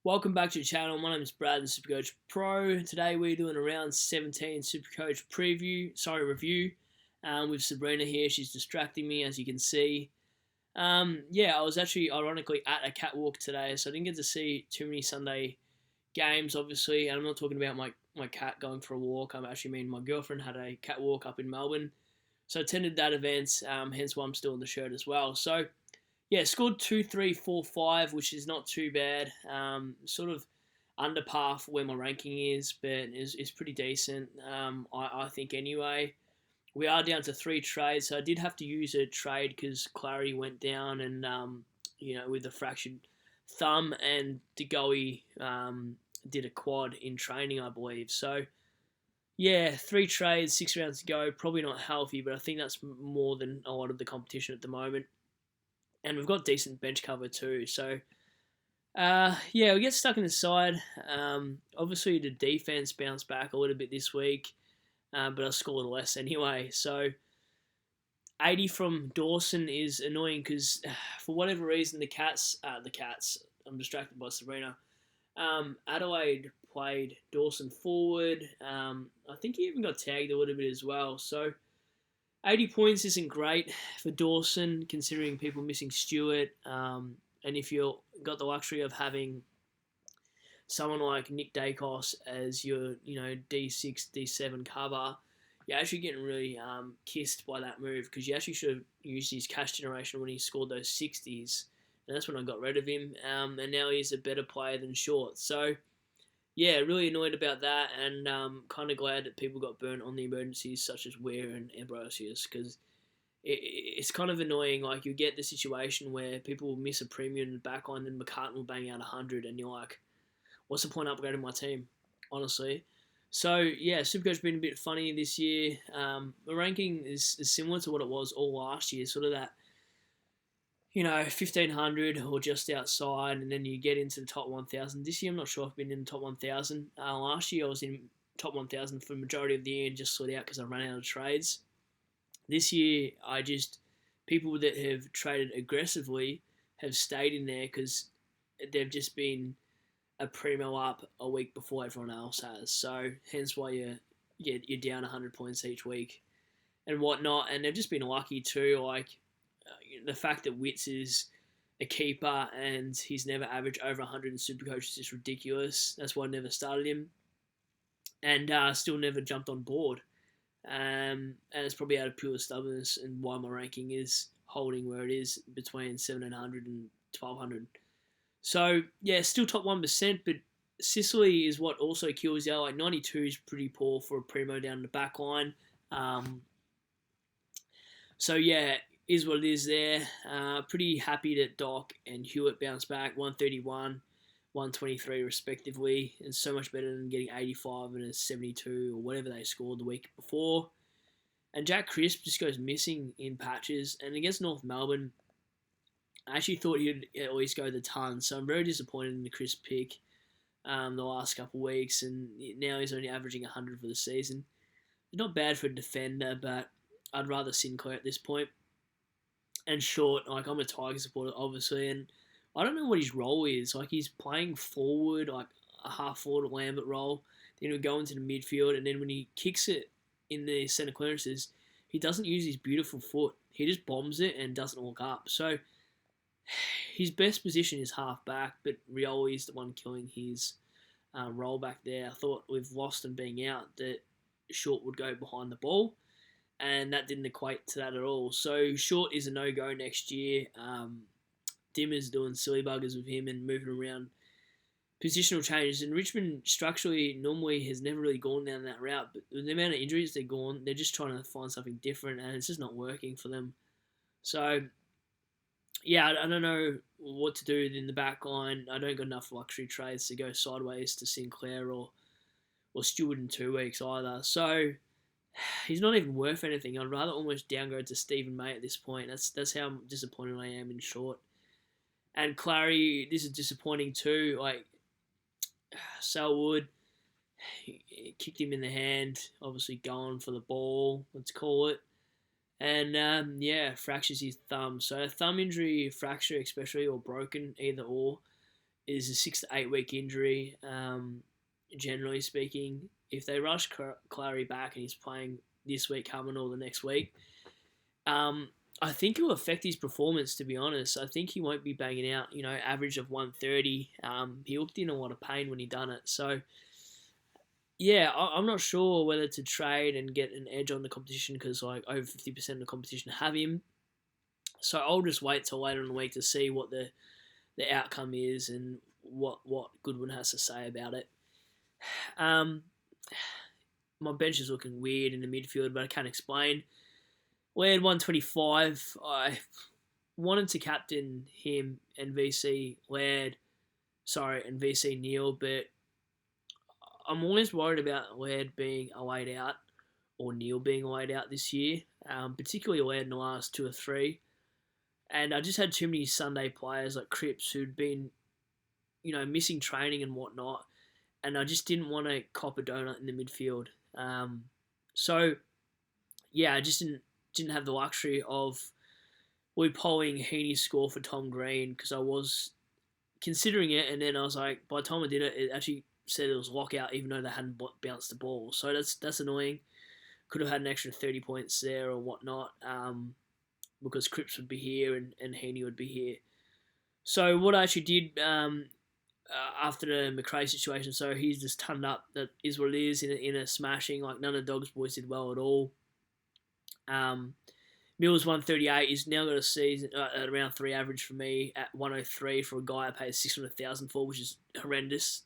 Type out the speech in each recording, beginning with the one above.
Welcome back to the channel. My name is Brad, the Supercoach Pro. Today we're doing a round 17 Supercoach review. With Sabrina here. She's distracting me, as you can see. I was actually ironically at a catwalk today, so I didn't get to see too many Sunday games, obviously. And I'm not talking about my cat going for a walk. I actually mean my girlfriend had a catwalk up in Melbourne, so I attended that event. Hence why I'm still in the shirt as well. So yeah, scored 2, 3, 4, 5, which is not too bad. Sort of under par for where my ranking is, but is pretty decent. I think anyway. We are down to 3 trades, so I did have to use a trade because Clary went down, and with a fractured thumb, and DeGoey did a quad in training, I believe. So yeah, 3 trades, 6 rounds to go. Probably not healthy, but I think that's more than a lot of the competition at the moment. And we've got decent bench cover too. So, we get stuck in the side. Obviously, the defense bounced back a little bit this week, but I scored less anyway. So, 80 from Dawson is annoying because, for whatever reason, the Cats, I'm distracted by Sabrina. Adelaide played Dawson forward. I think he even got tagged a little bit as well. So, 80 points isn't great for Dawson, considering people missing Stewart. And if you've got the luxury of having someone like Nick Dacos as your, D6, D7 cover, you're actually getting really kissed by that move, because you actually should have used his cash generation when he scored those 60s. And that's when I got rid of him. And now he's a better player than Short. So, yeah, really annoyed about that, and kind of glad that people got burnt on the emergencies such as Weir and Ambrosius, because it's kind of annoying. Like, you get the situation where people will miss a premium in the back line, and McCartan will bang out 100, and you're like, what's the point of upgrading my team, honestly? So, yeah, Supercoach been a bit funny this year. The ranking is similar to what it was all last year, sort of that 1,500 or just outside, and then you get into the top 1,000. This year, I'm not sure I've been in the top 1,000. Last year, I was in top 1,000 for the majority of the year and just slid out because I ran out of trades. This year, people that have traded aggressively have stayed in there because they've just been a primo up a week before everyone else has. So, hence why you're down 100 points each week and whatnot. And they've just been lucky too, like, the fact that Witts is a keeper and he's never averaged over 100 in Supercoach is just ridiculous. That's why I never started him, and still never jumped on board. And it's probably out of pure stubbornness, and why my ranking is holding where it is between 1,700 and 1,200. So yeah, still top 1%, but Sicily is what also kills you. Like, 92 is pretty poor for a primo down the back line. So yeah, is what it is there. Pretty happy that Doc and Hewitt bounced back, 131, 123 respectively, and so much better than getting 85 and a 72 or whatever they scored the week before. And Jack Crisp just goes missing in patches, and against North Melbourne, I actually thought he'd at least go the ton, so I'm very disappointed in the Crisp pick the last couple of weeks, and now he's only averaging 100 for the season. Not bad for a defender, but I'd rather Sinclair at this point. And Short, like, I'm a Tiger supporter, obviously, and I don't know what his role is. Like, he's playing forward, like a half-forward Lambert role, then he'll go into the midfield, and then when he kicks it in the centre clearances, he doesn't use his beautiful foot. He just bombs it and doesn't look up. So, his best position is half-back, but Rioli is the one killing his role back there. I thought with Loston being out that Short would go behind the ball, and that didn't equate to that at all. So Short is a no-go next year. Dimmer's doing silly buggers with him and moving around positional changes. And Richmond structurally normally has never really gone down that route, but with the amount of injuries they're gone, they're just trying to find something different, and it's just not working for them. So yeah, I don't know what to do in the back line. I don't got enough luxury trades to go sideways to Sinclair or Stewart in 2 weeks either. So he's not even worth anything. I'd rather almost downgrade to Stephen May at this point. That's how disappointed I am in Short. And Clary, this is disappointing too. Like, Selwood, he kicked him in the hand, obviously going for the ball, let's call it. And fractures his thumb. So a thumb injury, fracture especially, or broken, either or, is a 6 to 8 week injury. Generally speaking, if they rush Clary back and he's playing this week coming or the next week, I think it will affect his performance, to be honest. I think he won't be banging out, average of 130. He looked in a lot of pain when he done it. So, yeah, I'm not sure whether to trade and get an edge on the competition because, over 50% of the competition have him. So I'll just wait till later in the week to see what the outcome is and what Goodwin has to say about it. My bench is looking weird in the midfield, but I can't explain. Laird 125. I wanted to captain him and VC Laird, and VC Neil, but I'm always worried about Laird being a laid out or Neil being a laid out this year, particularly Laird in the last 2 or 3. And I just had too many Sunday players like Cripps who'd been, missing training and whatnot, and I just didn't want to cop a donut in the midfield. So, yeah, I just didn't have the luxury of loopholing Heaney's score for Tom Green because I was considering it, and then I was like, by the time I did it, it actually said it was lockout even though they hadn't bounced the ball. So that's annoying. Could have had an extra 30 points there or whatnot because Cripps would be here and Heaney would be here. So what I actually did after the McRae situation, so he's just turned up. That is what it is in a smashing. Like none of the Dogs boys did well at all. Mills 138. He's now got a season at around 3 average for me at 103 for a guy I paid 600,000 for, which is horrendous.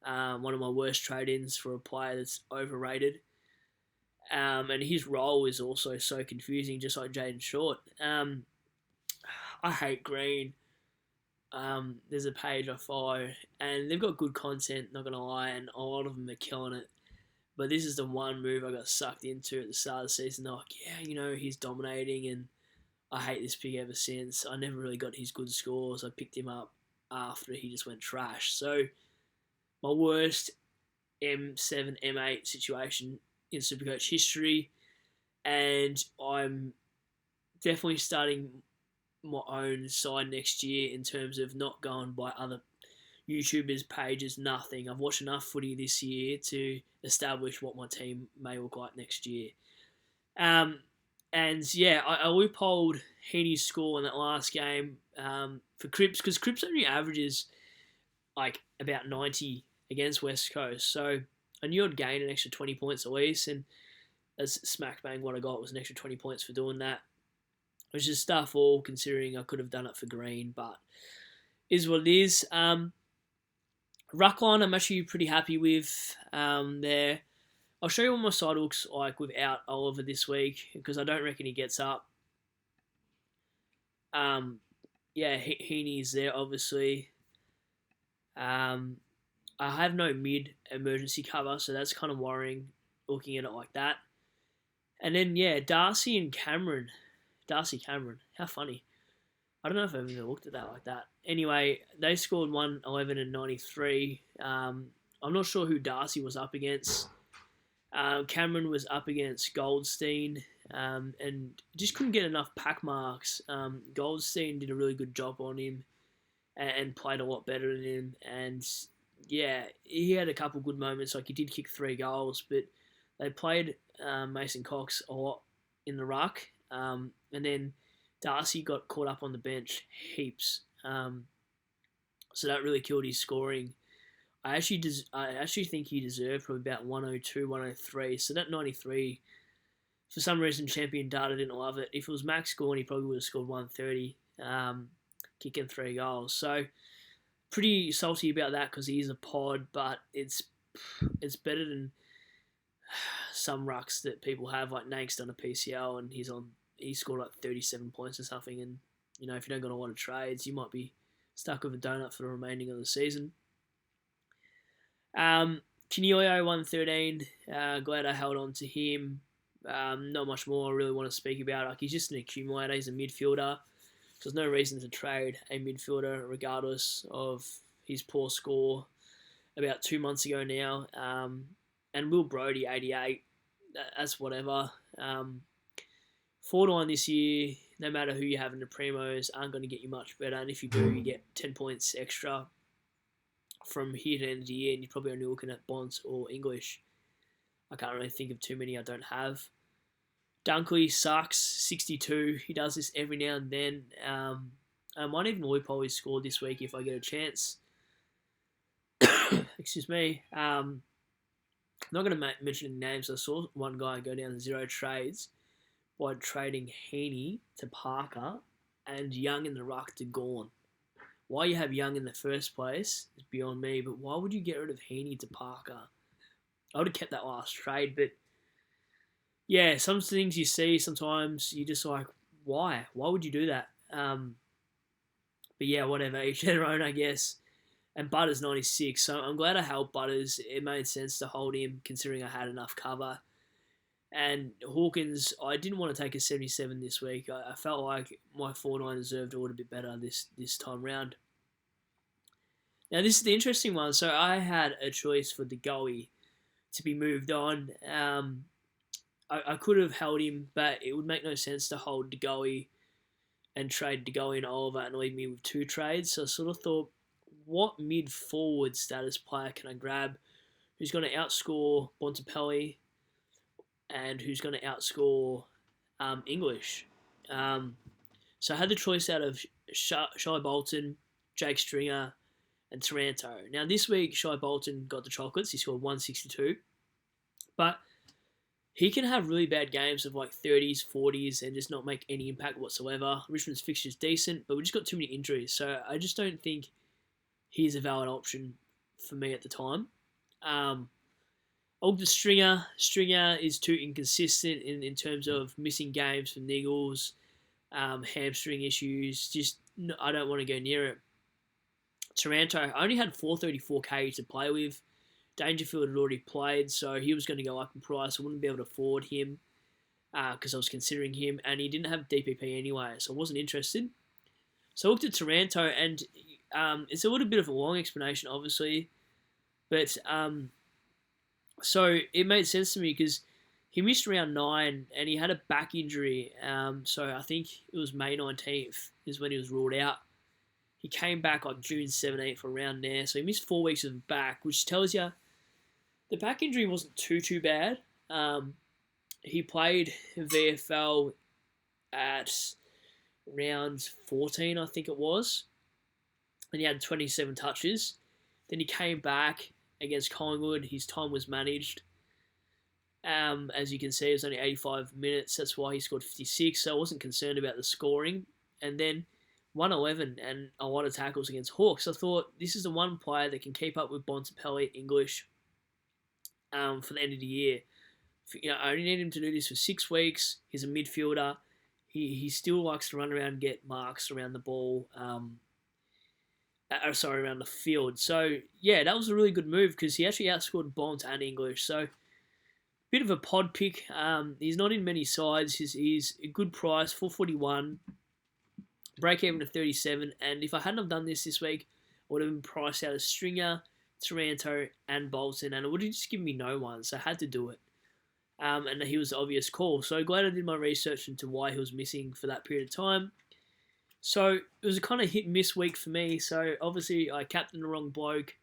One of my worst trade-ins for a player that's overrated. And his role is also so confusing, just like Jaden Short. I hate Green. There's a page I follow, and they've got good content, not going to lie, and a lot of them are killing it. But this is the one move I got sucked into at the start of the season. They're like, yeah, he's dominating, and I hate this pick ever since. I never really got his good scores. I picked him up after he just went trash. So my worst M7, M8 situation in Supercoach history, and I'm definitely starting my own side next year in terms of not going by other YouTubers' pages, nothing. I've watched enough footy this year to establish what my team may look like next year. And yeah, I loopholed Heaney's score in that last game for Cripps because Cripps only averages like about 90 against West Coast. So I knew I'd gain an extra 20 points at least, and that's smack bang what I got was an extra 20 points for doing that, which is stuff all considering I could have done it for Green, but is what it is. Ruckline, I'm actually pretty happy with there. I'll show you what my side looks like without Oliver this week because I don't reckon he gets up. Yeah, Heaney's there, obviously. I have no mid-emergency cover, so that's kind of worrying looking at it like that. And then, yeah, Darcy and Cameron. Darcy Cameron. How funny. I don't know if I've ever looked at that like that. Anyway, they scored 111 and 93. I'm not sure who Darcy was up against. Cameron was up against Goldstein and just couldn't get enough pack marks. Goldstein did a really good job on him and played a lot better than him. And, yeah, he had a couple good moments. Like, he did kick 3 goals, but they played Mason Cox a lot in the ruck. And then Darcy got caught up on the bench heaps. So that really killed his scoring. I actually think he deserved probably about 102, 103. So that 93, for some reason, Champion Data didn't love it. If it was max scoring, he probably would have scored 130, kicking 3 goals. So pretty salty about that because he is a pod, but it's better than some rucks that people have, like Nank's done a PCL and he scored like 37 points or something. And, if you don't got a lot of trades, you might be stuck with a donut for the remaining of the season. Canelio 113. Glad I held on to him. Not much more I really want to speak about. Like, he's just an accumulator. He's a midfielder. There's no reason to trade a midfielder regardless of his poor score about 2 months ago now. And Will Brodie 88. That's whatever. 4-9 this year, no matter who you have in the Primos, aren't going to get you much better. And if you do, you get 10 points extra. from here to the end of the year, and you're probably only looking at Bonds or English. I can't really think of too many I don't have. Dunkley sucks, 62. He does this every now and then. I might even loophole his score this week if I get a chance. Excuse me. I'm not going to mention any names. I saw one guy go down to 0 trades by trading Heaney to Parker and Young in the ruck to Gawn. Why you have Young in the first place is beyond me, but why would you get rid of Heaney to Parker? I would have kept that last trade, but yeah, some things you see sometimes you're just like, why? Why would you do that? But yeah, whatever. Each their own, I guess. And Butters 96, so I'm glad I held Butters. It made sense to hold him considering I had enough cover. And Hawkins, I didn't want to take a 77 this week. I felt like my 4-9 deserved a little bit better this time round. Now, this is the interesting one. So I had a choice for De Goey to be moved on. I could have held him, but it would make no sense to hold De Goey and trade De Goey and Oliver and leave me with 2 trades. So I sort of thought, what mid-forward status player can I grab who's going to outscore Bontempelli and who's going to outscore English? So I had the choice out of Shai Bolton, Jake Stringer, and Taranto. Now, this week, Shai Bolton got the chocolates. He scored 162. But he can have really bad games of like 30s, 40s, and just not make any impact whatsoever. Richmond's fixture's decent, but we just got too many injuries. So I just don't think he's a valid option for me at the time. Ogden Stringer. Stringer is too inconsistent in terms of missing games from niggles, hamstring issues. Just I don't want to go near it. Taranto, I only had 434k to play with. Dangerfield had already played, so he was going to go up in price. I wouldn't be able to afford him because I was considering him, and he didn't have DPP anyway, so I wasn't interested. So I looked at Taranto, and it's a little bit of a long explanation, obviously, but so it made sense to me because he missed round 9, and he had a back injury, so I think it was May 19th is when he was ruled out. He came back on June 17th for round there, so he missed 4 weeks of the back, which tells you the back injury wasn't too bad. He played VFL at round 14, I think it was, and he had 27 touches. Then he came back against Collingwood. His time was managed. As you can see, it was only 85 minutes. That's why he scored 56, so I wasn't concerned about the scoring. And then 111 and a lot of tackles against Hawks. I thought this is the one player that can keep up with Bontempelli, English, for the end of the year. I only need him to do this for 6 weeks. He's a midfielder. He still likes to run around and get marks around the ball. Around the field. So, yeah, that was a really good move because he actually outscored Bont and English. So, bit of a pod pick. He's not in many sides. He's a good price, 441. Break even to 37. And if I hadn't have done this week, I would have been priced out of Stringer, Taranto, and Bolton. And it would have just given me no one. So I had to do it. And he was the obvious call. So glad I did my research into why he was missing for that period of time. So it was a kind of hit and miss week for me. So obviously I captained the wrong bloke.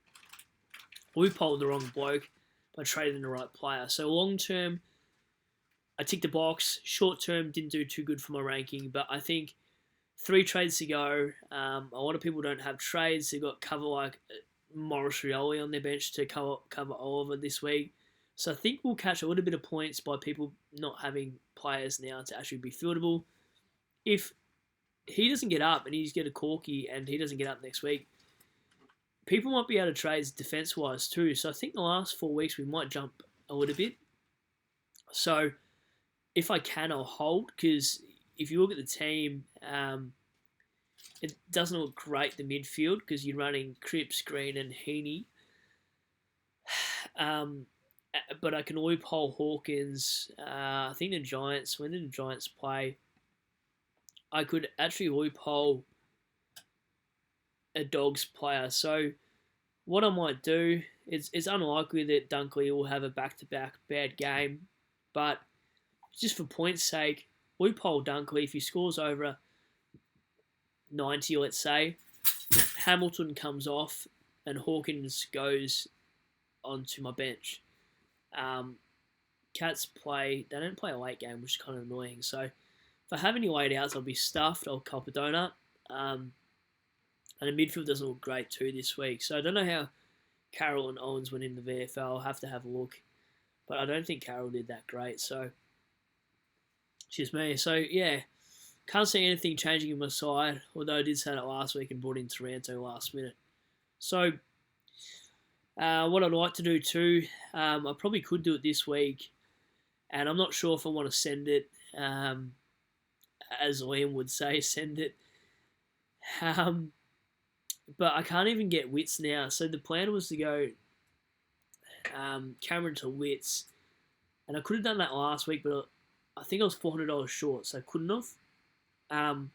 Loopholed the wrong bloke by trading the right player. So long term, I ticked the box. Short term, didn't do too good for my ranking. But I think 3 trades to go. A lot of people don't have trades. They've got cover like Morris Rioli on their bench to cover Oliver this week. So I think we'll catch a little bit of points by people not having players now to actually be fieldable. If he doesn't get up and he's get a corky and he doesn't get up next week, people might be able to trade defense-wise too. So I think the last 4 weeks we might jump a little bit. So if I can, I'll hold because if you look at the team, it doesn't look great, the midfield, because you're running Cripps, Green and Heaney. But I can loophole Hawkins. I think the Giants, when did the Giants play? I could actually loophole a Dogs player. So what I might do, it's unlikely that Dunkley will have a back-to-back bad game, but just for point's sake, loophole Dunkley. If he scores over 90, let's say, Hamilton comes off and Hawkins goes onto my bench. Cats they don't play a late game, which is kind of annoying. So if I have any late outs, I'll be stuffed. I'll cop a donut. And the midfield doesn't look great too this week. So I don't know how Carroll and Owens went in the VFL. I'll have to have a look. But I don't think Carroll did that great. So, excuse me. So, yeah, can't see anything changing in my side. Although I did say that last week and brought in Taranto last minute. So, what I'd like to do too, I probably could do it this week. And I'm not sure if I want to send it, as Liam would say, send it. But I can't even get Wits now. So the plan was to go Cameron to Wits. And I could have done that last week, but I think I was $400 short, so I couldn't have.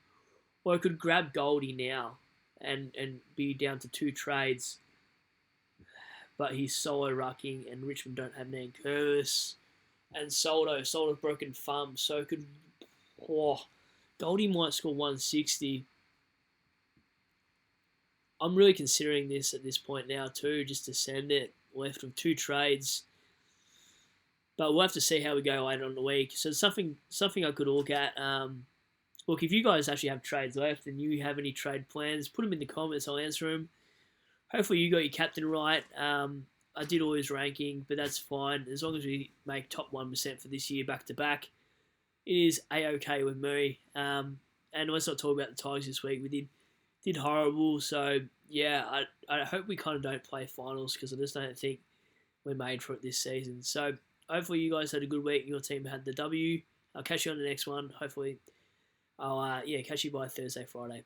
Or I could grab Goldie now and be down to 2 trades. But he's solo rucking, and Richmond don't have Nankervis. And Soldo's broken thumb, so could Goldie might score 160. I'm really considering this at this point now too, just to send it. Left with 2 trades, but we'll have to see how we go later on the week. So something I could look at. Look, if you guys actually have trades left and you have any trade plans, put them in the comments. I'll answer them. Hopefully you got your captain right. I did all his ranking, but that's fine. As long as we make top 1% for this year back to back, it is A-OK with me. And let's not talk about the Tigers this week. We did horrible. So, yeah, I hope we kind of don't play finals because I just don't think we're made for it this season. So, hopefully you guys had a good week and your team had the W. I'll catch you on the next one. Hopefully, I'll catch you by Thursday, Friday.